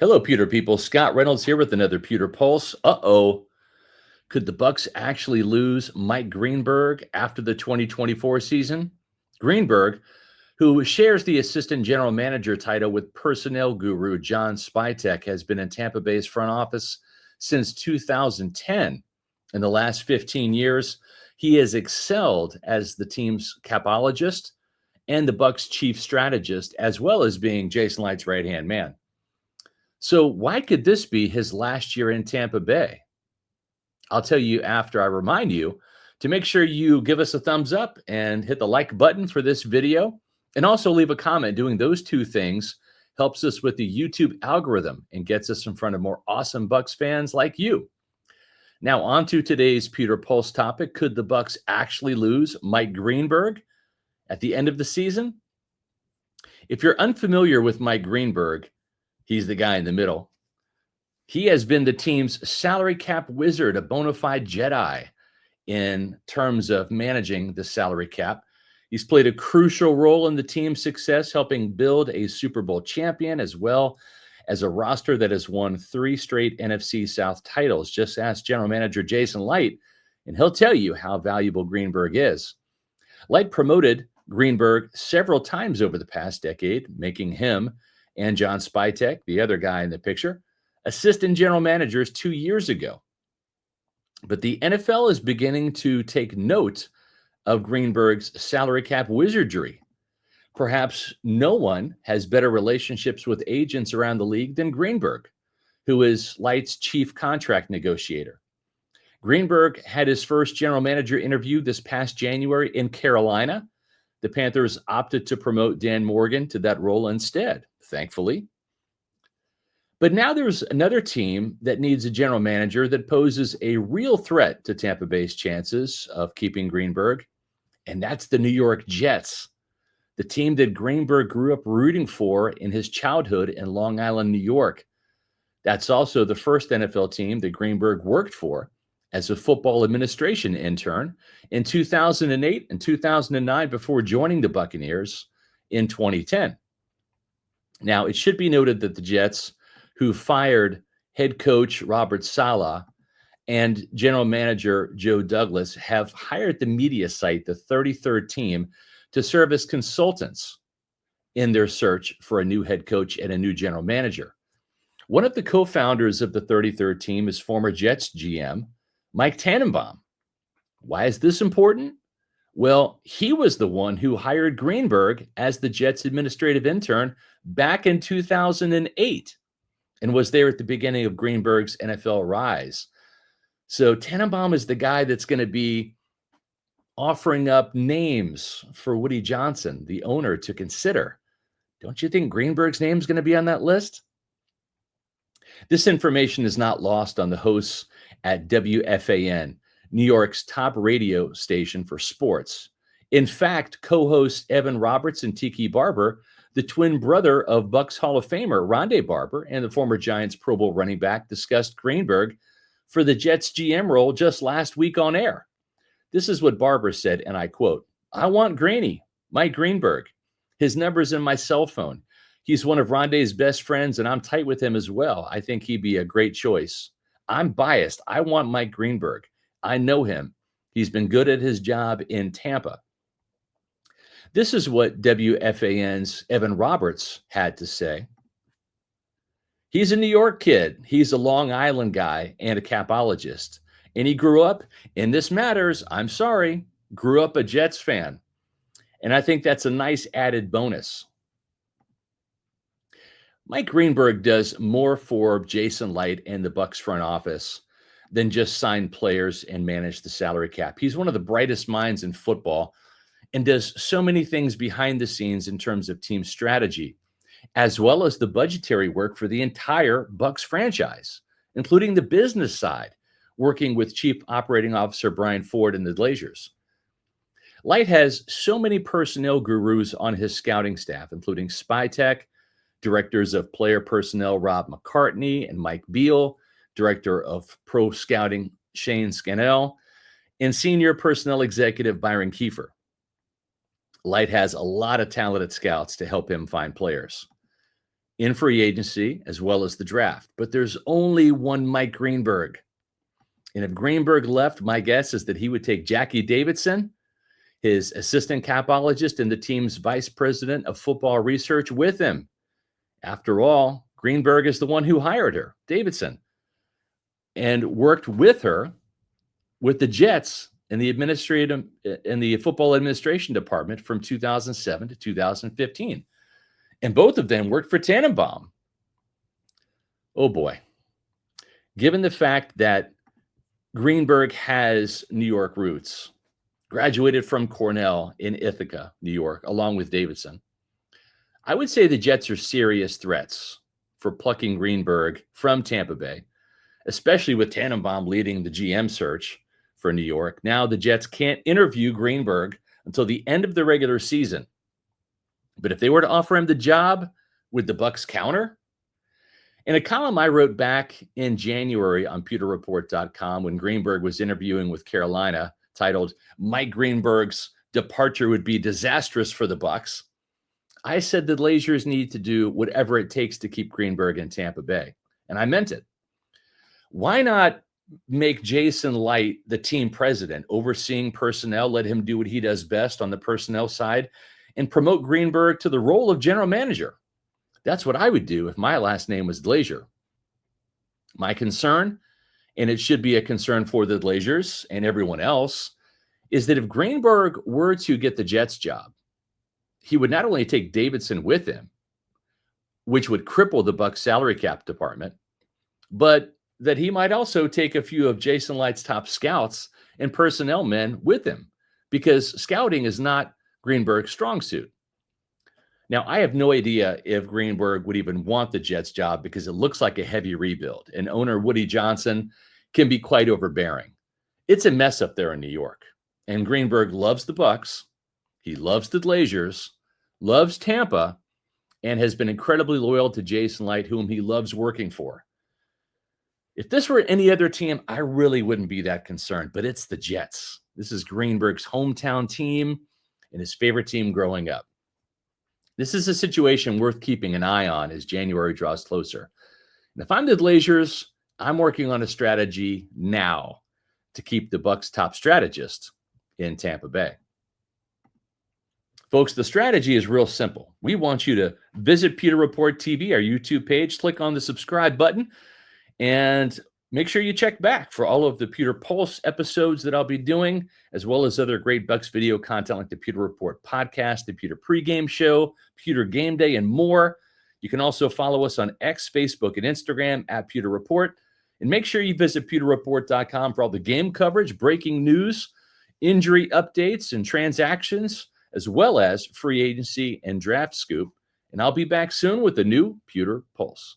Hello, Pewter people. Scott Reynolds here with another Pewter Pulse. Could the Bucs actually lose Mike Greenberg after the 2024 season? Greenberg, who shares the assistant general manager title with personnel guru John Spytek, has been in Tampa Bay's front office since 2010. In the last 15 years, he has excelled as the team's capologist and the Bucs' chief strategist, as well as being Jason Licht's right-hand man. So, why could this be his last year in Tampa Bay? I'll tell you after I remind you to make sure you give us a thumbs up and hit the like button for this video. And also leave a comment. Doing those two things helps us with the YouTube algorithm and gets us in front of more awesome Bucs fans like you. Now, on to today's Pewter Pulse topic. Could the Bucs actually lose Mike Greenberg at the end of the season? If you're unfamiliar with Mike Greenberg, he's the guy in the middle. He has been the team's salary cap wizard, a bona fide Jedi in terms of managing the salary cap. He's played a crucial role in the team's success, helping build a Super Bowl champion as well as a roster that has won 3 straight NFC South titles. Just ask general manager Jason Licht, and he'll tell you how valuable Greenberg is. Licht promoted Greenberg several times over the past decade, making him and John Spytek, the other guy in the picture, assistant general managers 2 years ago. But the NFL is beginning to take note of Greenberg's salary cap wizardry. Perhaps no one has better relationships with agents around the league than Greenberg, who is Light's chief contract negotiator. Greenberg had his first general manager interview this past January in Carolina. The Panthers opted to promote Dan Morgan to that role instead, thankfully. But now there's another team that needs a general manager that poses a real threat to Tampa Bay's chances of keeping Greenberg, and that's the New York Jets, the team that Greenberg grew up rooting for in his childhood in Long Island, New York. That's also the first NFL team that Greenberg worked for as a football administration intern in 2008 and 2009 before joining the Buccaneers in 2010. Now, it should be noted that the Jets, who fired head coach Robert Saleh and general manager Joe Douglas, have hired the media site, the 33rd Team, to serve as consultants in their search for a new head coach and a new general manager. One of the co-founders of the 33rd Team is former Jets GM Mike Tannenbaum. Why is this important? Well, he was the one who hired Greenberg as the Jets administrative intern back in 2008 and was there at the beginning of Greenberg's NFL rise. So Tannenbaum is the guy that's going to be offering up names for Woody Johnson, the owner, to consider. Don't you think Greenberg's name is going to be on that list? This information is not lost on the hosts at WFAN, New York's top radio station for sports. In fact, co-hosts Evan Roberts and Tiki Barber, the twin brother of Bucs Hall of Famer Rondé Barber and the former Giants Pro Bowl running back, discussed Greenberg for the Jets GM role just last week on air. This is what Barber said, and I quote, "I want Greeny, Mike Greenberg. His number's in my cell phone. He's one of Rondé's best friends, and I'm tight with him as well. I think he'd be a great choice. I'm biased. I want Mike Greenberg. I know him. He's been good at his job in Tampa." This is what WFAN's Evan Roberts had to say. He's a New York kid. He's a Long Island guy and a capologist. And he grew up, and this matters, I'm sorry, grew up a Jets fan. And I think that's a nice added bonus. Mike Greenberg does more for Jason Licht and the Bucs front office than just sign players and manage the salary cap. He's one of the brightest minds in football and does so many things behind the scenes in terms of team strategy, as well as the budgetary work for the entire Bucs franchise, including the business side, working with Chief Operating Officer Brian Ford and the Glazers. Licht has so many personnel gurus on his scouting staff, including Spytek, directors of player personnel Rob McCartney and Mike Beal, director of pro scouting Shane Scannell, and senior personnel executive Byron Kiefer. Licht has a lot of talented scouts to help him find players. in free agency as well as the draft. But there's only one Mike Greenberg. And if Greenberg left, my guess is that he would take Jackie Davidson, his assistant capologist and the team's vice president of football research, with him. After all, Greenberg is the one who hired her, Davidson, and worked with her with the Jets in the football administration department from 2007 to 2015. And both of them worked for Tannenbaum. Oh boy. Given the fact that Greenberg has New York roots, graduated from Cornell in Ithaca, New York, along with Davidson, I would say the Jets are serious threats for plucking Greenberg from Tampa Bay, especially with Tannenbaum leading the GM search for New York. Now the Jets can't interview Greenberg until the end of the regular season. But if they were to offer him the job, would the Bucs counter? In a column I wrote back in January on pewterreport.com when Greenberg was interviewing with Carolina, titled "Mike Greenberg's Departure Would Be Disastrous for the Bucs," I said the Glazers need to do whatever it takes to keep Greenberg in Tampa Bay. And I meant it. Why not make Jason Licht the team president, overseeing personnel, let him do what he does best on the personnel side, and promote Greenberg to the role of general manager? That's what I would do if my last name was Glazer. My concern, and it should be a concern for the Glazers and everyone else, is that if Greenberg were to get the Jets job, he would not only take Davidson with him, which would cripple the Bucs salary cap department, but that he might also take a few of Jason Licht's top scouts and personnel men with him, because scouting is not Greenberg's strong suit. Now, I have no idea if Greenberg would even want the Jets job because it looks like a heavy rebuild, and owner Woody Johnson can be quite overbearing. It's a mess up there in New York, and Greenberg loves the Bucs. He loves the Glazers, loves Tampa, and has been incredibly loyal to Jason Licht, whom he loves working for. If this were any other team, I really wouldn't be that concerned, but it's the Jets. This is Greenberg's hometown team and his favorite team growing up. This is a situation worth keeping an eye on as January draws closer. And if I'm the Glazers, I'm working on a strategy now to keep the Bucs' top strategist in Tampa Bay. Folks, the strategy is real simple. We want you to visit Pewter Report TV, our YouTube page, click on the subscribe button, and make sure you check back for all of the Pewter Pulse episodes that I'll be doing, as well as other great Bucs video content like the Pewter Report podcast, the Pewter pregame show, Pewter Game Day, and more. You can also follow us on X, Facebook, and Instagram at Pewter Report. And make sure you visit pewterreport.com for all the game coverage, breaking news, injury updates, and transactions, as well as free agency and draft scoop. And I'll be back soon with a new Pewter Pulse.